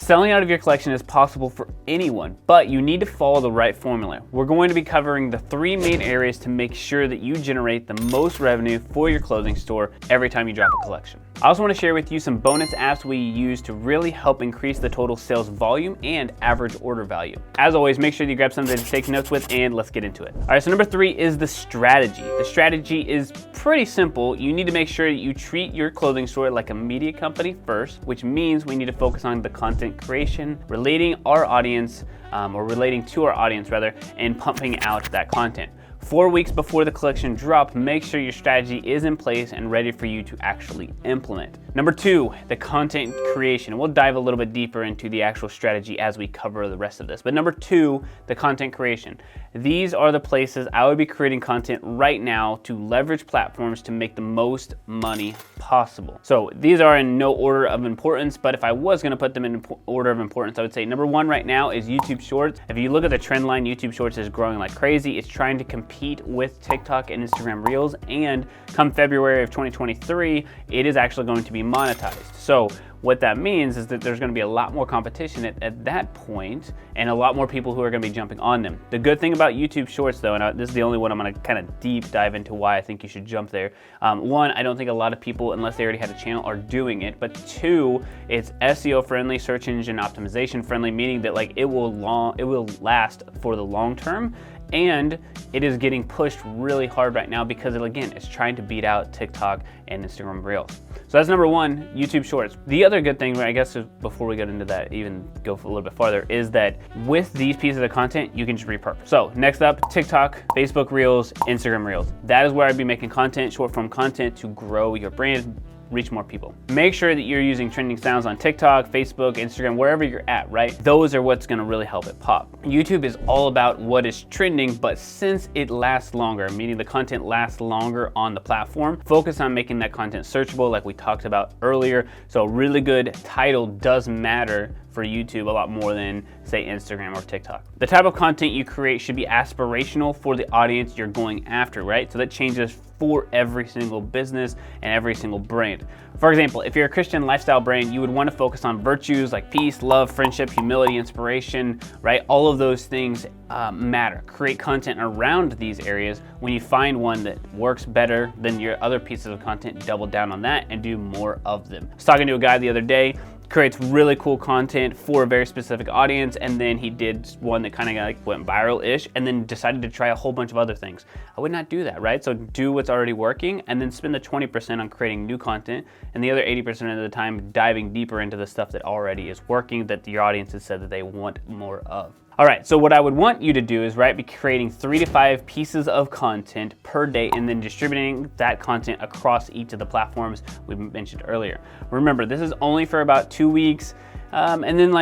Selling out of your collection is possible for anyone, but you need to follow the right formula. We're going to be covering the 3 main areas to make sure that you generate the most revenue for your clothing store every time you drop a collection. I also want to share with you some bonus apps we use to really help increase the total sales volume and average order value. As always, make sure you grab something to take notes with, and let's get into it. All right, so number 3 is the strategy. The strategy is pretty simple. You need to make sure that you treat your clothing store like a media company first, which means we need to focus on the content creation, relating to our audience, and pumping out that content. 4 weeks before the collection drop, make sure your strategy is in place and ready for you to actually implement. Number 2, the content creation. We'll dive a little bit deeper into the actual strategy as we cover the rest of this. But number 2, the content creation. These are the places I would be creating content right now to leverage platforms to make the most money possible. So these are in no order of importance, but if I was gonna put them in order of importance, I would say number 1 right now is YouTube Shorts. If you look at the trend line, YouTube Shorts is growing like crazy. It's trying to compete with TikTok and Instagram Reels, and come February of 2023, it is actually going to be monetized. So what that means is that there's going to be a lot more competition at that point, and a lot more people who are going to be jumping on them. The good thing about YouTube Shorts though, and this is the only one I'm going to kind of deep dive into why I think you should jump there. 1, I don't think a lot of people, unless they already had a channel, are doing it. But 2, it's SEO friendly, search engine optimization friendly, meaning that like it will last for the long term. And it is getting pushed really hard right now because it's trying to beat out TikTok and Instagram Reels. So that's number 1, YouTube Shorts. The other good thing, I guess, before we get into that, even go a little bit farther, is that with these pieces of content, you can just repurpose. So next up, TikTok, Facebook Reels, Instagram Reels. That is where I'd be making content, short form content, to grow your brand, reach more people. Make sure that you're using trending sounds on TikTok, Facebook, Instagram, wherever you're at, right? Those are what's gonna really help it pop. YouTube is all about what is trending, but since it lasts longer, meaning the content lasts longer on the platform, focus on making that content searchable like we talked about earlier. So a really good title does matter for YouTube a lot more than, say, Instagram or TikTok. The type of content you create should be aspirational for the audience you're going after, right? So that changes for every single business and every single brand. For example, if you're a Christian lifestyle brand, you would want to focus on virtues like peace, love, friendship, humility, inspiration, right? All of those things matter. Create content around these areas. When you find one that works better than your other pieces of content, double down on that and do more of them. I was talking to a guy the other day, creates really cool content for a very specific audience, and then he did one that kind of like went viral-ish, and then decided to try a whole bunch of other things. I would not do that, right? So do what's already working, and then spend the 20% on creating new content, and the other 80% of the time diving deeper into the stuff that already is working, that your audience has said that they want more of. All right, so what I would want you to do is, be creating 3 to 5 pieces of content per day, and then distributing that content across each of the platforms we mentioned earlier. Remember, this is only for about 2 weeks. And then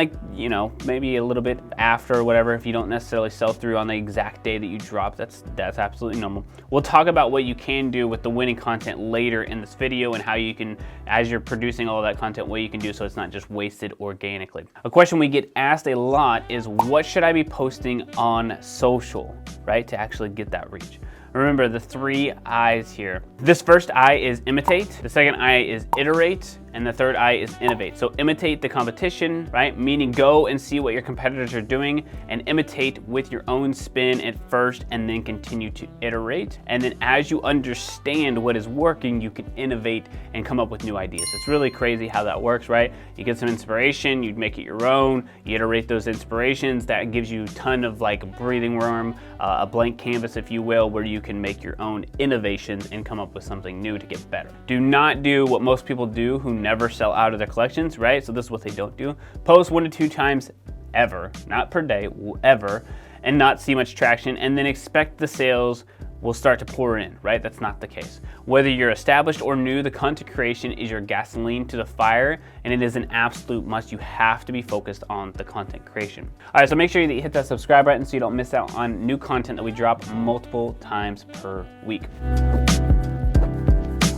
maybe a little bit after or whatever, if you don't necessarily sell through on the exact day that you drop, that's absolutely normal. We'll talk about what you can do with the winning content later in this video, and how you can, as you're producing all of that content, what you can do so it's not just wasted organically. A question we get asked a lot is, what should I be posting on social, right, to actually get that reach? Remember the 3 I's here. This first I is imitate, the second I is iterate, and the third I is innovate. So imitate the competition, right? Meaning go and see what your competitors are doing and imitate with your own spin at first, and then continue to iterate. And then as you understand what is working, you can innovate and come up with new ideas. It's really crazy how that works, right? You get some inspiration, you make it your own, you iterate those inspirations. That gives you a ton of like breathing room, a blank canvas, if you will, where you can make your own innovations and come up with something new to get better. Do not do what most people do who never sell out of their collections, right? So this is what they don't do. Post 1 to 2 times ever, not per day, ever, and not see much traction, and then expect the sales will start to pour in, right? That's not the case. Whether you're established or new, the content creation is your gasoline to the fire, and it is an absolute must. You have to be focused on the content creation. All right, so make sure that you hit that subscribe button so you don't miss out on new content that we drop multiple times per week.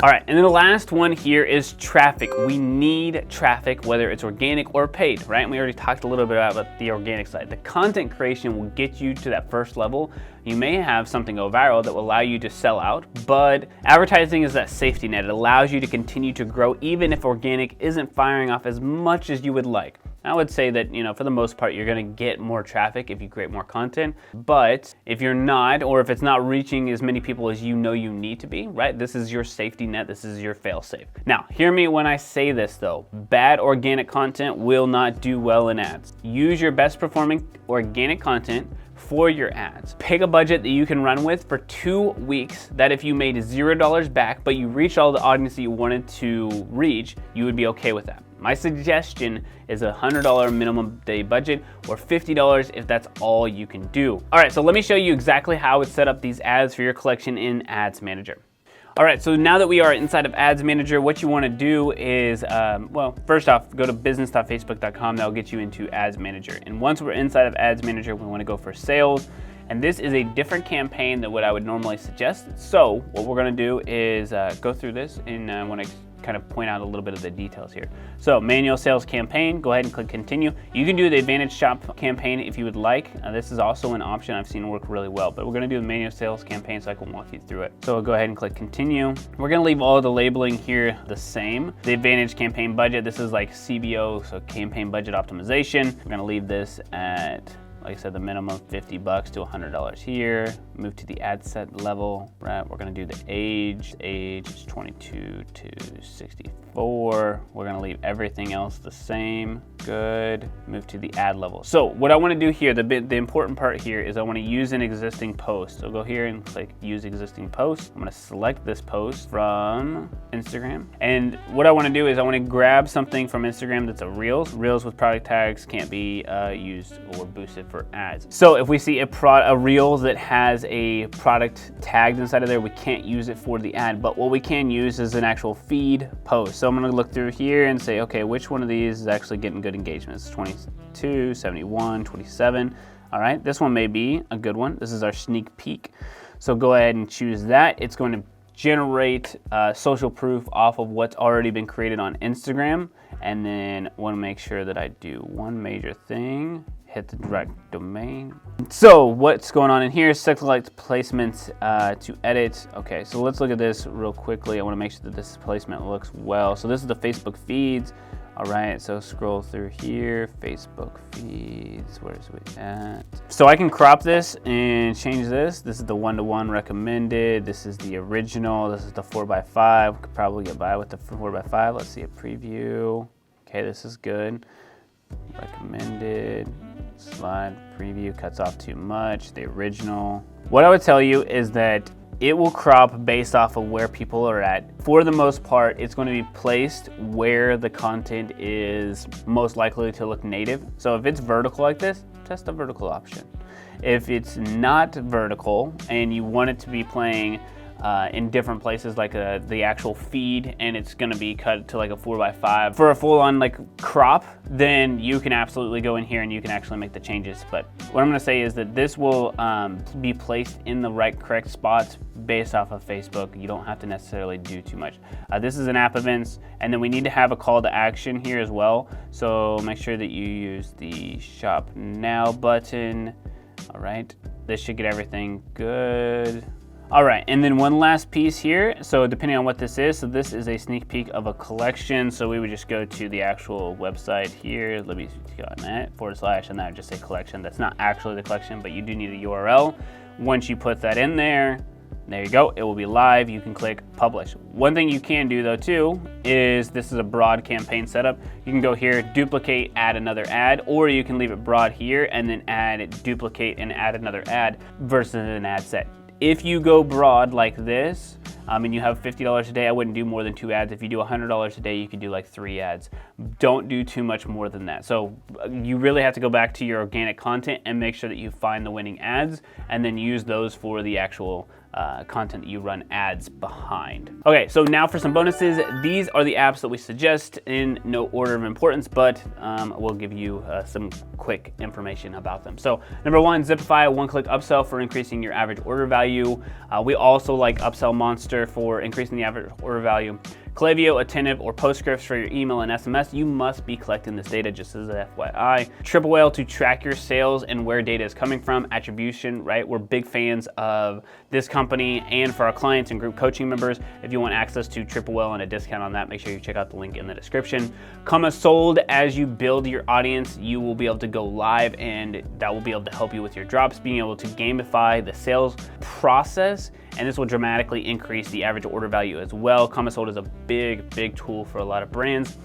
All right, and then the last one here is traffic. We need traffic, whether it's organic or paid, right? And we already talked a little bit about the organic side. The content creation will get you to that first level. You may have something go viral that will allow you to sell out, but advertising is that safety net. It allows you to continue to grow even if organic isn't firing off as much as you would like. I would say that, you know, for the most part, you're gonna get more traffic if you create more content. But if you're not, or if it's not reaching as many people as you know you need to be, right? This is your safety net, this is your fail safe. Now, hear me when I say this though. Bad organic content will not do well in ads. Use your best performing organic content for your ads. Pick a budget that you can run with for 2 weeks, that if you made $0 back, but you reached all the audience that you wanted to reach, you would be okay with that. My suggestion is a $100 minimum day budget, or $50 if that's all you can do. All right, so let me show you exactly how I would set up these ads for your collection in Ads Manager. All right, so now that we are inside of Ads Manager, what you wanna do is, well, first off, go to business.facebook.com, that'll get you into Ads Manager. And once we're inside of Ads Manager, we wanna go for sales. And this is a different campaign than what I would normally suggest. So what we're gonna do is go through this, and I wanna kind of point out a little bit of the details here. So manual sales campaign, go ahead and click continue. You can do the Advantage Shop campaign if you would like. This is also an option I've seen work really well, but we're gonna do the manual sales campaign so I can walk you through it. So go ahead and click continue. We're gonna leave all the labeling here the same. The Advantage campaign budget, this is like CBO, so campaign budget optimization. We're gonna leave this at, like I said, the minimum $50 to $100 here. Move to the ad set level, right? We're gonna do the age. Age is 22 to 64. We're gonna leave everything else the same. Good. Move to the ad level. So what I wanna do here, the important part here is I wanna use an existing post. So go here and click use existing post. I'm gonna select this post from Instagram. And what I wanna do is I wanna grab something from Instagram that's a Reels. Reels with product tags can't be used or boosted for ads. So if we see a Reel that has a product tagged inside of there, we can't use it for the ad, but what we can use is an actual feed post. So I'm gonna look through here and say, okay, which one of these is actually getting good engagements? 22, 71, 27. All right, this one may be a good one. This is our sneak peek. So go ahead and choose that. It's going to generate social proof off of what's already been created on Instagram. And then want to make sure that I do one major thing, hit the direct domain. So what's going on in here, select placements to edit. Okay, so let's look at this real quickly. I want to make sure that this placement looks well. So this is the Facebook feeds. All right, so scroll through here, Facebook feeds, where's we at? So I can crop this and change this. This is the 1-to-1 recommended. This is the original. This is the 4x5. We could probably get by with the 4x5. Let's see a preview. Okay, this is good. Recommended, slide, preview, cuts off too much, the original. What I would tell you is that it will crop based off of where people are at. For the most part, it's going to be placed where the content is most likely to look native. So if it's vertical like this, test the vertical option. If it's not vertical and you want it to be playing in different places, like the actual feed, and it's gonna be cut to like a 4x5 for a full-on like crop, then you can absolutely go in here and you can actually make the changes. But what I'm gonna say is that this will be placed in the correct spots based off of Facebook. You don't have to necessarily do too much. This is an app events, and then we need to have a call to action here as well. So make sure that you use the shop now button. All right, this should get everything good. All right, and then one last piece here. So depending on what this is, so this is a sneak peek of a collection. So we would just go to the actual website here. Let me go on that / and that would just say collection. That's not actually the collection, but you do need a URL. Once you put that in there you go, it will be live. You can click publish. One thing you can do though too is, this is a broad campaign setup. You can go here, duplicate, add another ad, or you can leave it broad here and then add, duplicate and add another ad versus an ad set. If you go broad like this, and you have $50 a day, I wouldn't do more than 2 ads. If you do $100 a day, you could do like 3 ads. Don't do too much more than that. So you really have to go back to your organic content and make sure that you find the winning ads and then use those for the actual content that you run ads behind. Okay, so now for some bonuses. These are the apps that we suggest in no order of importance, but we'll give you some quick information about them. So number 1, Zipify, one-click upsell for increasing your average order value. We also like Upsell Monster for increasing the average order value. Klaviyo, Attentive, or Postscripts for your email and SMS, you must be collecting this data, just as an FYI. Triple Whale to track your sales and where data is coming from. Attribution, right? We're big fans of this company, and for our clients and group coaching members, if you want access to Triple Whale and a discount on that, make sure you check out the link in the description. Comma sold, as you build your audience, you will be able to go live, and that will be able to help you with your drops, being able to gamify the sales process, and this will dramatically increase the average order value as well. Comma sold is a big tool for a lot of brands.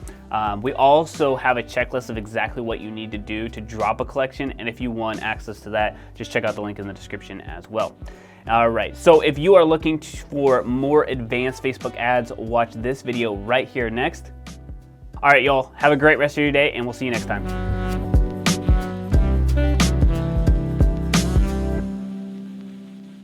We also have a checklist of exactly what you need to do to drop a collection, and if you want access to that, just check out the link in the description as well. All right, so if you are looking for more advanced Facebook ads, watch this video right here next. All right, y'all, have a great rest of your day, and we'll see you next time.